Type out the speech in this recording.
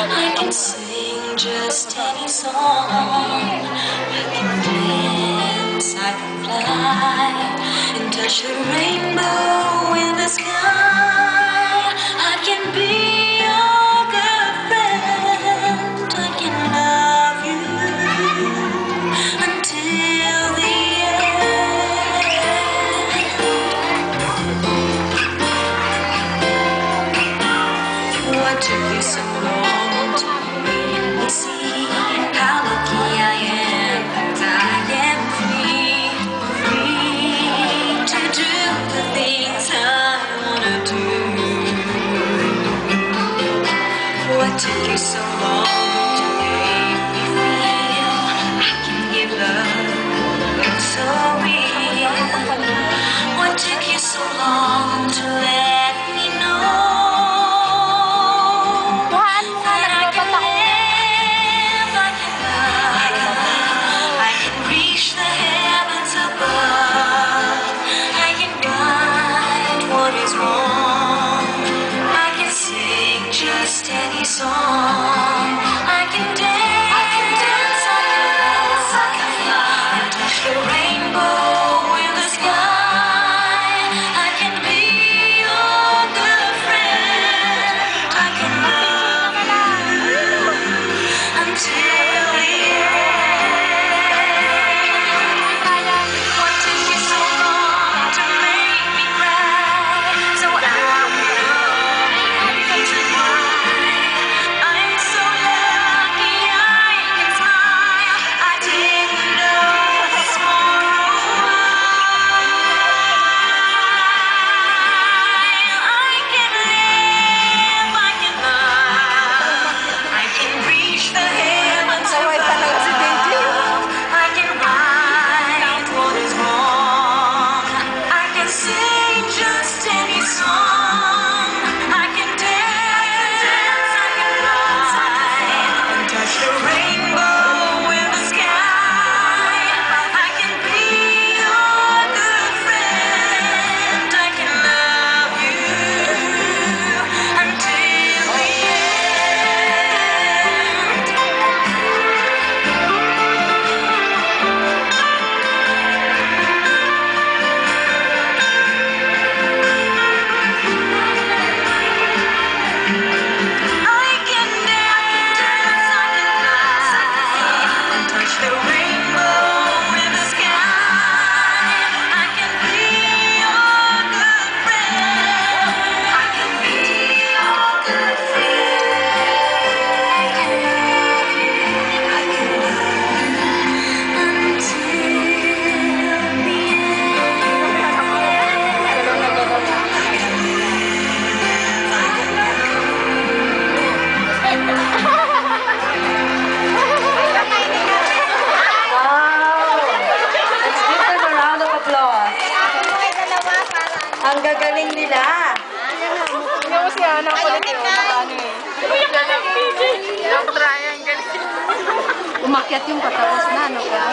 I can sing just any song. I can dance, I can fly, and touch the rainbow in the sky. I can be your good friend. I can love you until the end. What took you so long to really see how lucky I am that I am free, free to do the things I wanna do? What took you so long to make me feel I can give love so real? What took you so long to let me know that I can live, I can love, I can reach the heavens above, I can right what is wrong, I can sing just any song, I can dance, I can dance, I can fly, and touch the rainbow in the sky. I can be your good friend. I can love you until the end. What took you so long to make me cry? So I know the reason why. I'm so lucky I can smile. I didn't know this for a while. I can live, I can love, I can reach the heavens above. I can right what is wrong. I can sing just any song. I can dance, I can fly, and touch the rainbow in the sky. I can be your good friend. I can love you until the I can dance, I can fly, and touch the rainbow in the sky. I can be your good friend. I can be your good friend. I can love you, I can love you until the Wow! Let's give them a round of applause. Ang gagaling nila. Tingnan mo si Ana, kulit yun. Ano eh. Yung triangle. Umakyat yung patapos na, ano ka?